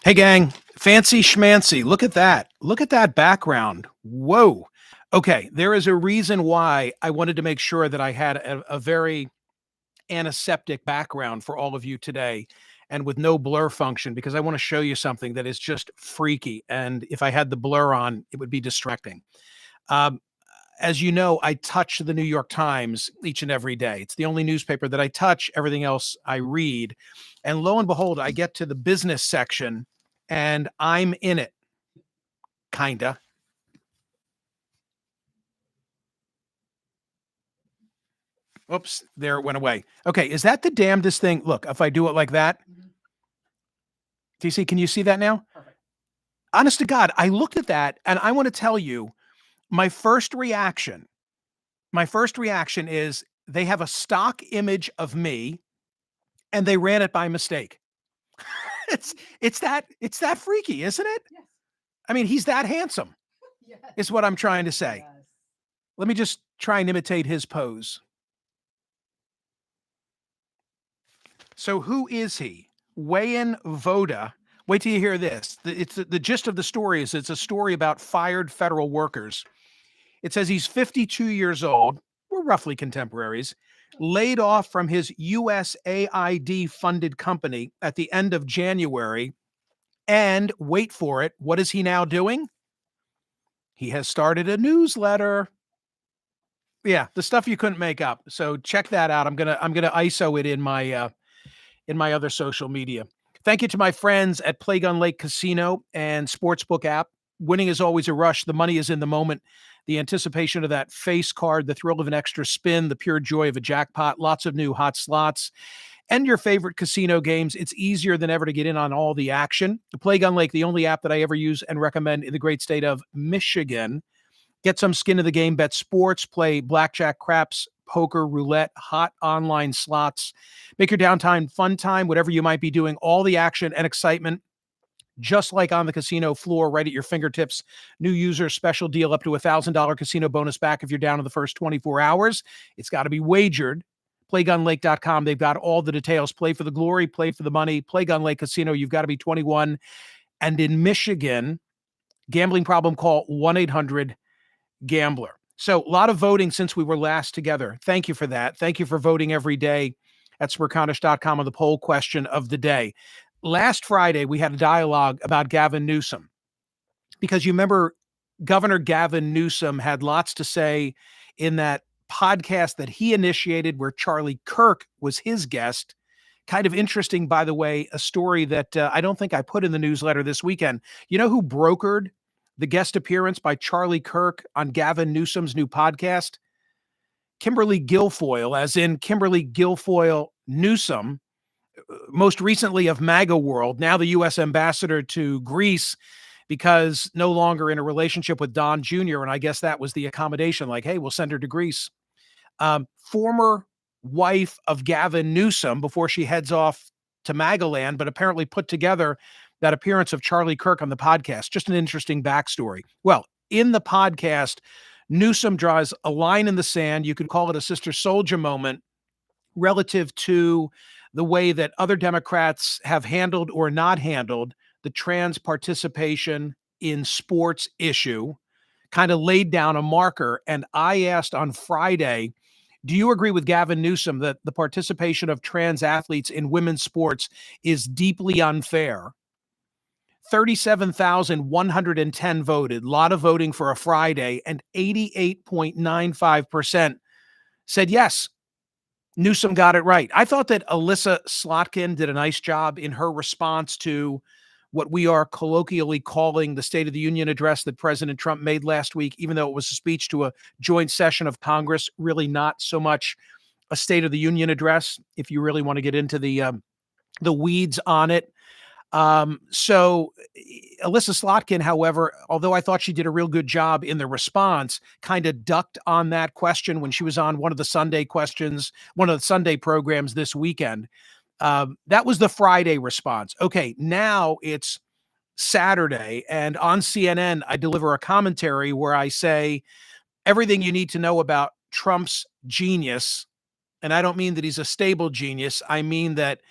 Hey, gang, fancy schmancy. Look at that. Look at that background. Whoa. Okay, there is a reason why I wanted to make sure that I had a very antiseptic background for all of you today and with no blur function because I want to show you something that is just freaky. And if I had the blur on, it would be distracting. Um, as you know, I touch the New York Times each and every day. It's the only newspaper that I touch. Everything else I read. And lo and behold, I get to the business section and I'm in it, kinda. Oops, there it went away. Okay, is that the damnedest thing? Look, if I do it like that, TC, can you see that now? Honest to God, I looked at that and I want to tell you my first reaction. My first reaction is they have a stock image of me and they ran it by mistake. it's it's that freaky, isn't it? Yes. I mean, he's that handsome, Yes. is what I'm trying to say. Yes. Let me just try and imitate his pose. So who is he? Wayan Voda. Wait till you hear this. It's the gist of the story is it's a story about fired federal workers. It says he's 52 years old. We're roughly contemporaries. Laid off from his USAID funded company at the end of January. And wait for it, what is he now doing? He has started a newsletter. Yeah, the stuff you couldn't make up. So check that out. I'm gonna ISO it in my other social media. Thank you to my friends at Playgun Lake Casino and Sportsbook app. Winning is always a rush. The money is in the moment. The anticipation of that face card, the thrill of an extra spin, the pure joy of a jackpot, lots of new hot slots, and your favorite casino games. It's easier than ever to get in on all the action. Playgun Lake, the only app that I ever use and recommend in the great state of Michigan. Get some skin in the game, bet sports, play blackjack, craps, poker, roulette, hot online slots. Make your downtime fun time, whatever you might be doing, all the action and excitement, just like on the casino floor, right at your fingertips. New user special deal up to $1,000 casino bonus back if you're down in the first 24 hours. It's got to be wagered. PlayGunLake.com. They've got all the details. Play for the glory, play for the money. Playgun Lake Casino. You've got to be 21. And in Michigan, gambling problem, call 1-800 Gambler. So a lot of voting since we were last together. Thank you for that. Thank you for voting every day at Smerconish.com on the poll question of the day. Last Friday, we had a dialogue about Gavin Newsom because you remember Governor Gavin Newsom had lots to say in that podcast that he initiated where Charlie Kirk was his guest. Kind of interesting, by the way, a story that I don't think I put in the newsletter this weekend. You know who brokered the guest appearance by Charlie Kirk on Gavin Newsom's new podcast? Kimberly Guilfoyle, as in Kimberly Guilfoyle Newsom, most recently of MAGA World, now the U.S. ambassador to Greece because no longer in a relationship with Don Jr. And I guess that was the accommodation, like, hey, we'll send her to Greece. Former wife of Gavin Newsom before she heads off to MAGA land, but apparently put together that appearance of Charlie Kirk on the podcast. Just an interesting backstory. Well, in the podcast, Newsom draws a line in the sand. You could call it a Sister Souljah moment relative to the way that other Democrats have handled or not handled the trans participation in sports issue, kind of laid down a marker. And I asked on Friday, do you agree with Gavin Newsom that the participation of trans athletes in women's sports is deeply unfair? 37,110 voted, a lot of voting for a Friday, and 88.95% said yes. Newsom got it right. I thought that Alyssa Slotkin did a nice job in her response to what we are colloquially calling the State of the Union address that President Trump made last week, even though it was a speech to a joint session of Congress, really not so much a State of the Union address, if you really want to get into the weeds on it. So Alyssa Slotkin, however, although I thought she did a real good job in the response, kind of ducked on that question when she was on one of the Sunday programs this weekend. That was the Friday response. Okay, now it's Saturday, and on CNN, I deliver a commentary where I say everything you need to know about Trump's genius. And I don't mean that he's a stable genius. I mean that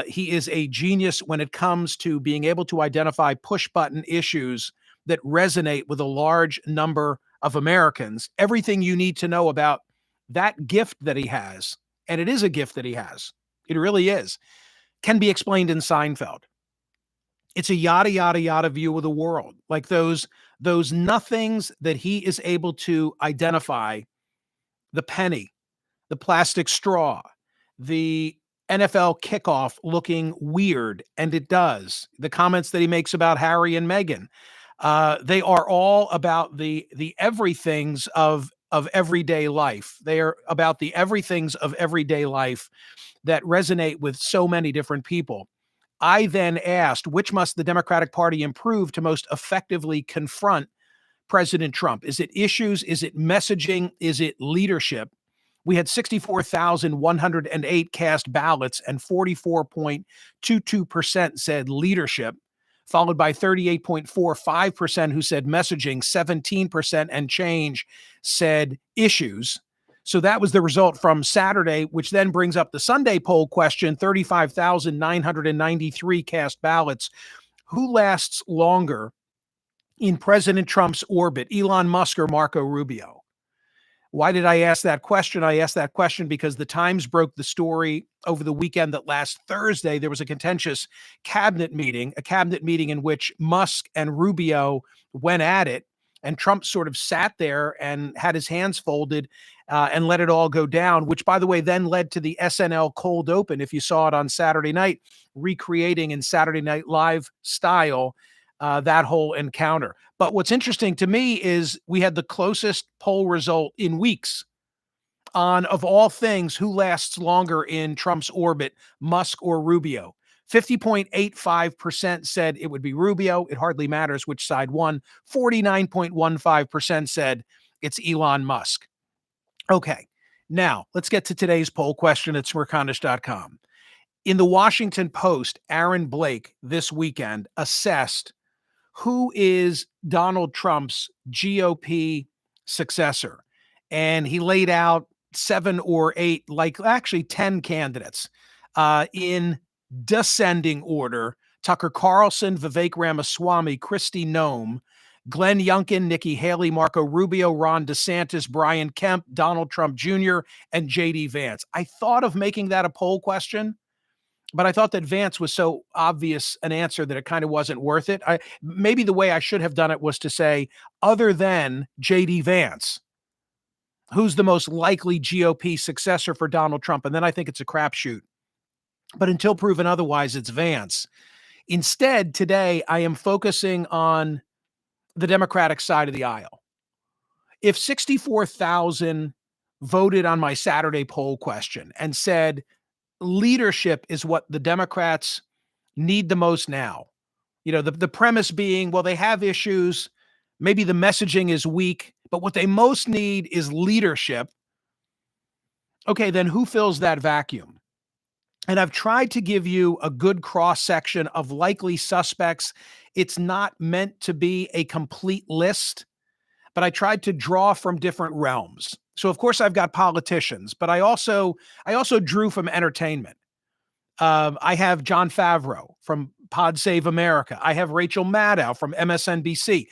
He is a genius when it comes to being able to identify push button issues that resonate with a large number of Americans. Everything you need to know about that gift that he has, and it is a gift that he has, it really is, can be explained in Seinfeld. It's a yada yada yada view of the world, like those nothings that he is able to identify: the penny, the plastic straw, the NFL kickoff looking weird, and it does. The comments that he makes about Harry and Meghan, they are all about the everythings of everyday life. They are about the everythings of everyday life that resonate with so many different people. I then asked, which must the Democratic Party improve to most effectively confront President Trump? Is it issues? Is it messaging? Is it leadership? We had 64,108 cast ballots, and 44.22% said leadership, followed by 38.45% who said messaging, 17% and change said issues. So that was the result from Saturday, which then brings up the Sunday poll question: 35,993 cast ballots. Who lasts longer in President Trump's orbit, Elon Musk or Marco Rubio? Why did I ask that question? I asked that question because the Times broke the story over the weekend that last Thursday there was a contentious cabinet meeting, in which Musk and Rubio went at it, and Trump sort of sat there and had his hands folded and let it all go down, which, by the way, then led to the SNL cold open, if you saw it on Saturday night, recreating in Saturday Night Live style that whole encounter. But what's interesting to me is we had the closest poll result in weeks on, of all things, who lasts longer in Trump's orbit, Musk or Rubio. 50.85% said it would be Rubio. It hardly matters which side won. 49.15% said it's Elon Musk. Okay, now let's get to today's poll question at Smerconish.com. In the Washington Post, Aaron Blake this weekend assessed who is Donald Trump's GOP successor. And he laid out 7 or 8, like actually 10 candidates in descending order: Tucker Carlson, Vivek Ramaswamy, Kristi Noem, Glenn Youngkin, Nikki Haley, Marco Rubio, Ron DeSantis, Brian Kemp, Donald Trump Jr., and J.D. Vance. I thought of making that a poll question, but I thought that Vance was so obvious an answer that it kind of wasn't worth it. Maybe the way I should have done it was to say, other than J.D. Vance, who's the most likely GOP successor for Donald Trump? And then I think it's a crapshoot. But until proven otherwise, it's Vance. Instead, today, I am focusing on the Democratic side of the aisle. If 64,000 voted on my Saturday poll question and said, leadership is what the Democrats need the most now. You know, the premise being, well, they have issues, maybe the messaging is weak, but what they most need is leadership. Okay, then who fills that vacuum? And I've tried to give you a good cross-section of likely suspects. It's not meant to be a complete list, but I tried to draw from different realms. So of course I've got politicians, but I also drew from entertainment. I have Jon Favreau from Pod Save America. I have Rachel Maddow from MSNBC.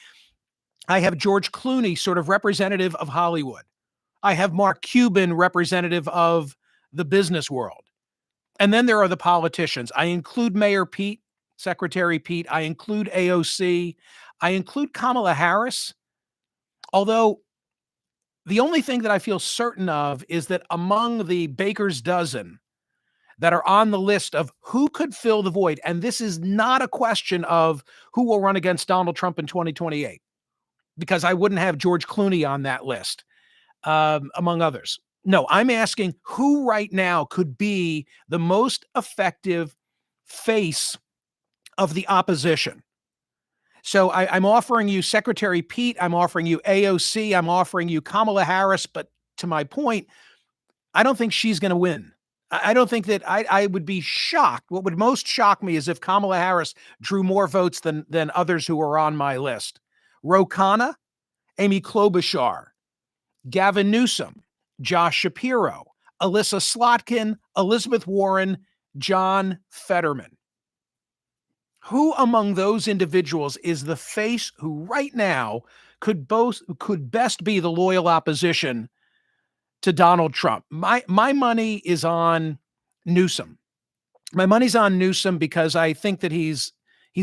I have George Clooney, sort of representative of Hollywood. I have Mark Cuban, representative of the business world. And then there are the politicians. I include Mayor Pete, Secretary Pete. I include AOC. I include Kamala Harris. Although the only thing that I feel certain of is that among the baker's dozen that are on the list of who could fill the void, and this is not a question of who will run against Donald Trump in 2028, because I wouldn't have George Clooney on that list, among others. No, I'm asking who right now could be the most effective face of the opposition. So I'm offering you Secretary Pete. I'm offering you AOC. I'm offering you Kamala Harris. But to my point, I don't think she's going to win. I don't think that I would be shocked. What would most shock me is if Kamala Harris drew more votes than others who are on my list. Ro Khanna, Amy Klobuchar, Gavin Newsom, Josh Shapiro, Alyssa Slotkin, Elizabeth Warren, John Fetterman. Who among those individuals is the face who right now could best be the loyal opposition to Donald Trump? My money is on Newsom. My money's on Newsom because I think that he's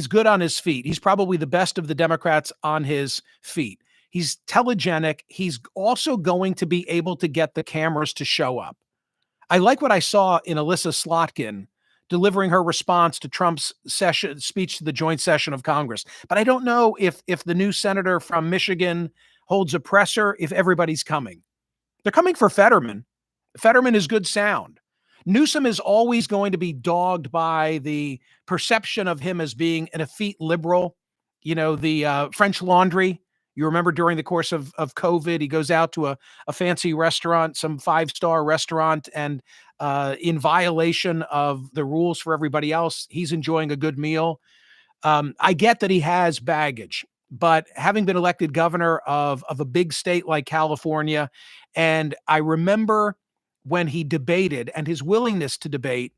good on his feet. He's probably the best of the Democrats on his feet. He's telegenic. He's also going to be able to get the cameras to show up. I like what I saw in Alyssa Slotkin delivering her response to Trump's speech to the joint session of Congress. But I don't know if the new senator from Michigan holds a presser, if everybody's coming. They're coming for Fetterman. Fetterman is good sound. Newsom is always going to be dogged by the perception of him as being an effete liberal. You know, the French Laundry. You remember during the course of COVID, he goes out to a fancy restaurant, some five-star restaurant, and in violation of the rules for everybody else, he's enjoying a good meal. I get that he has baggage, but having been elected governor of a big state like California, and I remember when he debated and his willingness to debate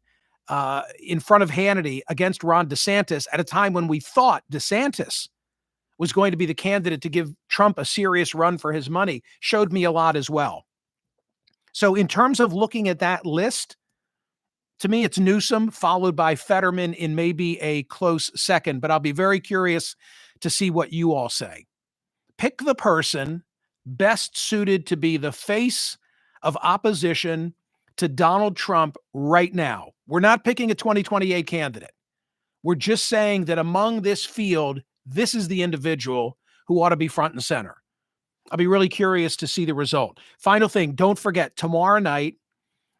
in front of Hannity against Ron DeSantis at a time when we thought DeSantis was going to be the candidate to give Trump a serious run for his money, showed me a lot as well. So in terms of looking at that list, to me, it's Newsom, followed by Fetterman in maybe a close second, but I'll be very curious to see what you all say. Pick the person best suited to be the face of opposition to Donald Trump right now. We're not picking a 2028 candidate. We're just saying that among this field, this is the individual who ought to be front and center. I'll be really curious to see the result. Final thing, don't forget, tomorrow night,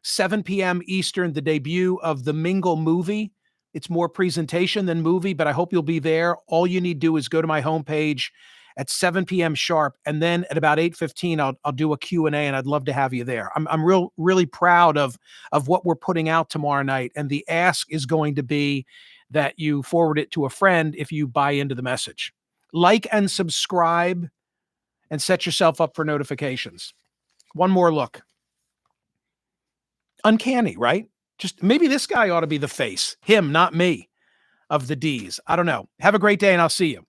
7 p.m. Eastern, the debut of the Mingle movie. It's more presentation than movie, but I hope you'll be there. All you need to do is go to my homepage at 7 p.m. sharp, and then at about 8:15, I'll do a Q&A, and I'd love to have you there. I'm really proud of what we're putting out tomorrow night, and the ask is going to be that you forward it to a friend if you buy into the message. Like and subscribe, and set yourself up for notifications. One more look. Uncanny, right? Just maybe this guy ought to be the face, him, not me, of the D's. I don't know. Have a great day, and I'll see you.